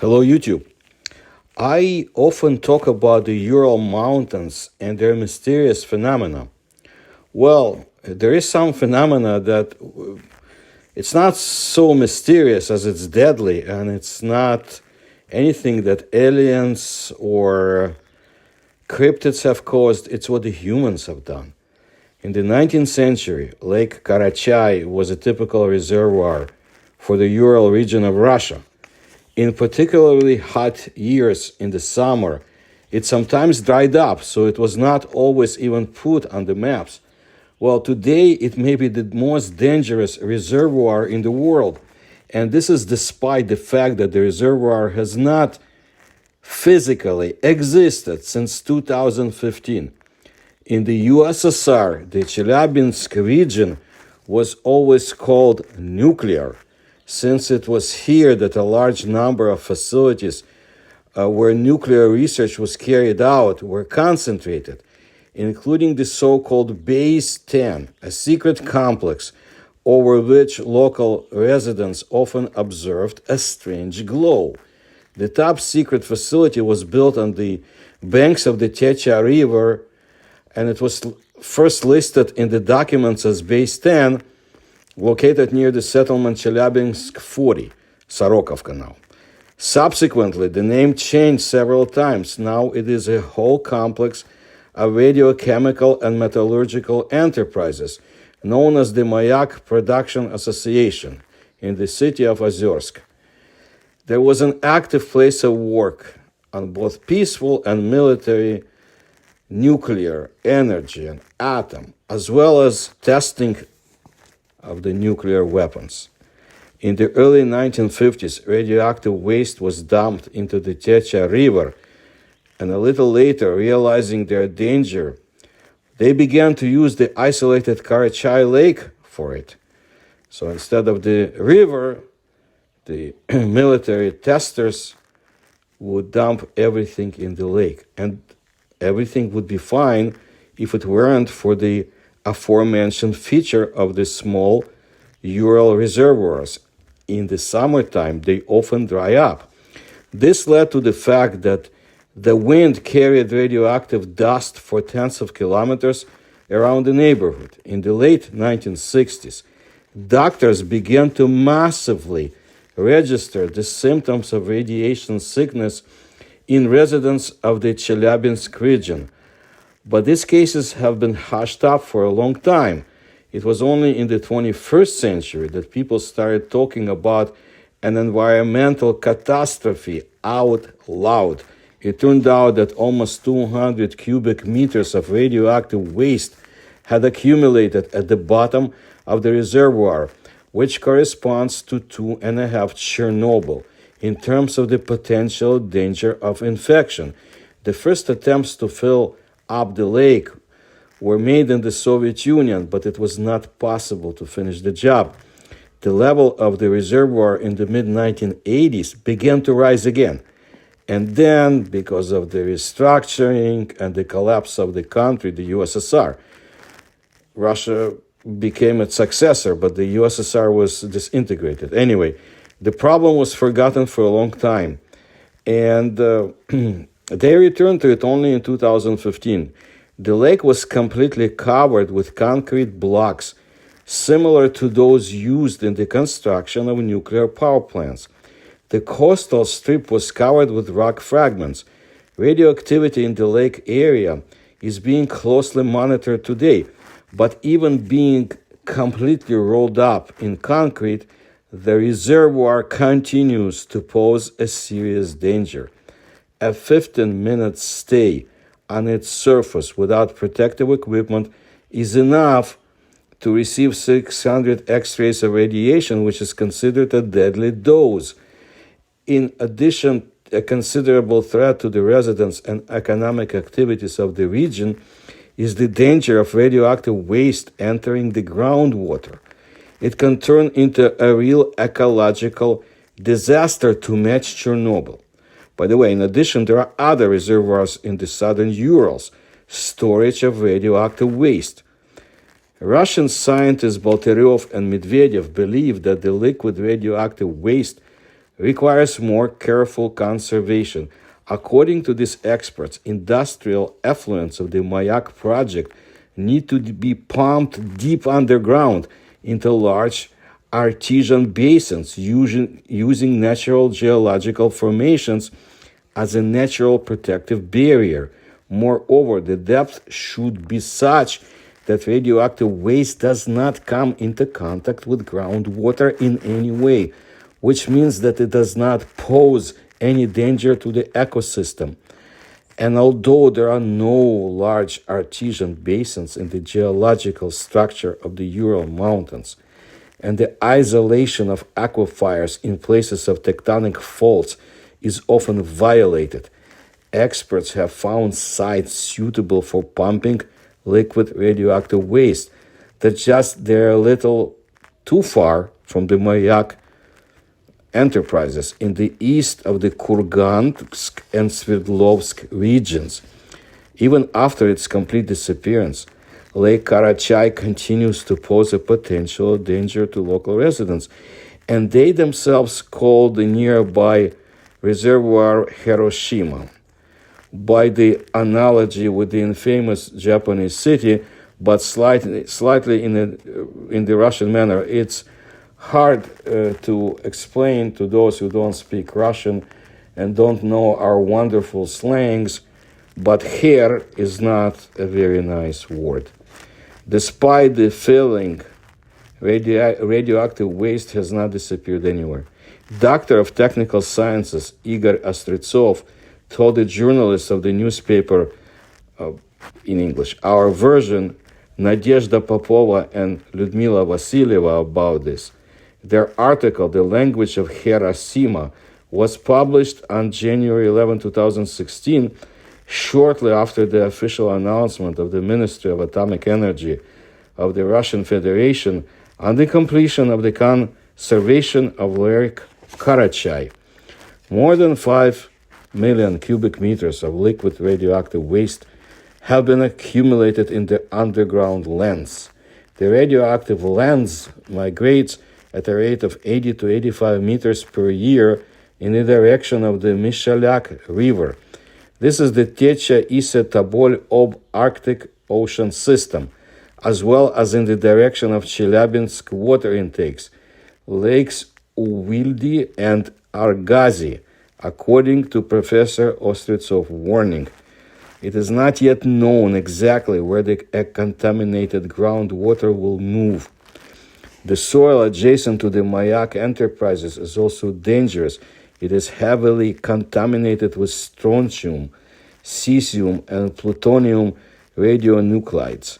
Hello, YouTube. I often talk about the Ural Mountains and their mysterious phenomena. Well, there is some phenomena that it's not so mysterious as it's deadly, and it's not anything that aliens or cryptids have caused, it's what the humans have done. In the 19th century, Lake Karachai was a typical reservoir for the Ural region of Russia. In particularly hot years in the summer, it sometimes dried up, so it was not always even put on the maps. Well, today it may be the most dangerous reservoir in the world, and this is despite the fact that the reservoir has not physically existed since 2015. In the USSR, the Chelyabinsk region was always called nuclear, since it was here that a large number of facilities where nuclear research was carried out were concentrated, including the so-called Base 10, a secret complex over which local residents often observed a strange glow. The top secret facility was built on the banks of the Techa River, and it was first listed in the documents as Base 10, located near the settlement Chelyabinsk 40, Sorokovka now. Subsequently, the name changed several times. Now it is a whole complex of radiochemical and metallurgical enterprises, known as the Mayak Production Association, in the city of Ozersk. There was an active place of work on both peaceful and military nuclear energy and atom, as well as testing of the nuclear weapons. In the early 1950s, radioactive waste was dumped into the Techa River, and a little later, realizing their danger, they began to use the isolated Karachai Lake for it. So instead of the river, the military testers would dump everything in the lake, and everything would be fine if it weren't for the aforementioned feature of the small Ural reservoirs. In the summertime, they often dry up. This led to the fact that the wind carried radioactive dust for tens of kilometers around the neighborhood. In the late 1960s, doctors began to massively register the symptoms of radiation sickness in residents of the Chelyabinsk region. But these cases have been hushed up for a long time. It was only in the 21st century that people started talking about an environmental catastrophe out loud. It turned out that almost 200 cubic meters of radioactive waste had accumulated at the bottom of the reservoir, which corresponds to 2.5 Chernobyl in terms of the potential danger of infection. The first attempts to fill up the lake were made in the Soviet Union, but it was not possible to finish the job. The level of the reservoir in the mid-1980s began to rise again. And then, because of the restructuring and the collapse of the country, the USSR, Russia became its successor, but the USSR was disintegrated. Anyway, the problem was forgotten for a long time. And they returned to it only in 2015. The lake was completely covered with concrete blocks, similar to those used in the construction of nuclear power plants. The coastal strip was covered with rock fragments. Radioactivity in the lake area is being closely monitored today, but even being completely rolled up in concrete, the reservoir continues to pose a serious danger. A 15-minute stay on its surface without protective equipment is enough to receive 600 X-rays of radiation, which is considered a deadly dose. In addition, a considerable threat to the residents and economic activities of the region is the danger of radioactive waste entering the groundwater. It can turn into a real ecological disaster to match Chernobyl. By the way, in addition, there are other reservoirs in the southern Urals, storage of radioactive waste. Russian scientists Boltaryov and Medvedev believe that the liquid radioactive waste requires more careful conservation. According to these experts, industrial effluents of the Mayak project need to be pumped deep underground into large artesian basins using natural geological formations as a natural protective barrier. Moreover, the depth should be such that radioactive waste does not come into contact with groundwater in any way, which means that it does not pose any danger to the ecosystem. And although there are no large artesian basins in the geological structure of the Ural Mountains, and the isolation of aquifers in places of tectonic faults is often violated, experts have found sites suitable for pumping liquid radioactive waste that just they're a little too far from the Mayak enterprises in the east of the Kurgansk and Sverdlovsk regions. Even after its complete disappearance, Lake Karachai continues to pose a potential danger to local residents, and they themselves call the nearby reservoir Hiroshima. By the analogy with the infamous Japanese city, but slightly in the Russian manner, it's hard to explain to those who don't speak Russian and don't know our wonderful slangs, but here is not a very nice word. Despite the feeling, radioactive waste has not disappeared anywhere. Doctor of Technical Sciences Igor Ostretsov told the journalists of the newspaper in English, our version, Nadezhda Popova and Lyudmila Vasilyeva, about this. Their article, The Language of Hiroshima, was published on January 11, 2016, shortly after the official announcement of the Ministry of Atomic Energy of the Russian Federation on the completion of the conservation of Lake Karachai. More than 5 million cubic meters of liquid radioactive waste have been accumulated in the underground lens. The radioactive lens migrates at a rate of 80 to 85 meters per year in the direction of the Mishalak River. This is the Techa-Ise-Tabol Arctic Ocean system, as well as in the direction of Chelyabinsk water intakes, lakes Uvildi and Argazi, according to Professor Ostretsov warning. It is not yet known exactly where the contaminated groundwater will move. The soil adjacent to the Mayak enterprises is also dangerous. It is heavily contaminated with strontium, cesium, and plutonium radionuclides.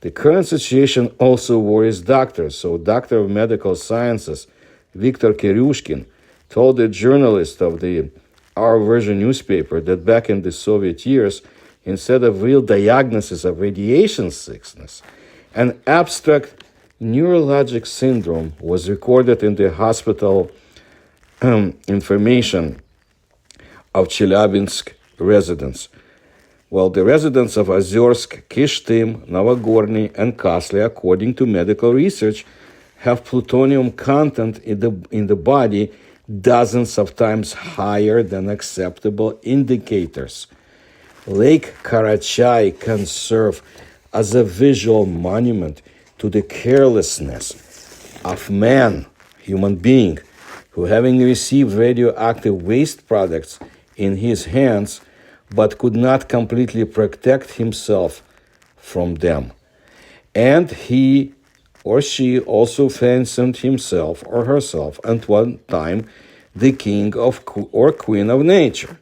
The current situation also worries doctors. So, Doctor of Medical Sciences Viktor Kiryushkin told the journalist of the Our Version newspaper that back in the Soviet years, instead of real diagnosis of radiation sickness, an abstract neurologic syndrome was recorded in the hospital information of Chelyabinsk residents. Well, the residents of Ozyorsk, Kishtim, Novogorny, and Kasly, according to medical research, have plutonium content in the body dozens of times higher than acceptable indicators. Lake Karachai can serve as a visual monument to the carelessness of man, human being, who having received radioactive waste products in his hands, but could not completely protect himself from them. And he or she also fancied himself or herself at one time the king of or queen of nature.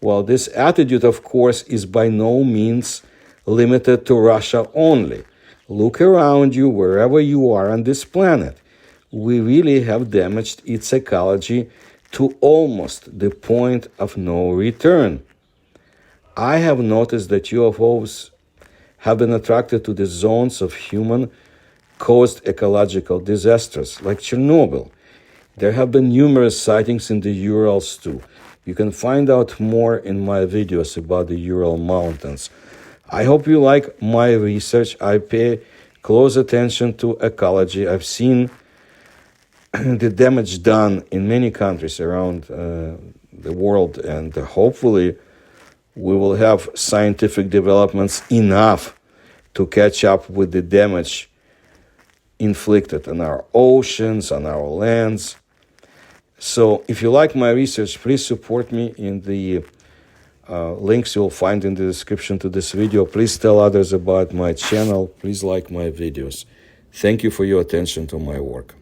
Well, this attitude, of course, is by no means limited to Russia only. Look around you wherever you are on this planet. We really have damaged its ecology to almost the point of no return. I have noticed that UFOs have been attracted to the zones of human-caused ecological disasters, like Chernobyl. There have been numerous sightings in the Urals too. You can find out more in my videos about the Ural Mountains. I hope you like my research. I pay close attention to ecology. I've seen the damage done in many countries around the world, and hopefully we will have scientific developments enough to catch up with the damage inflicted on our oceans, on our lands. So if you like my research, please support me in the links you'll find in the description to this video. Please tell others about my channel. Please like my videos. Thank you for your attention to my work.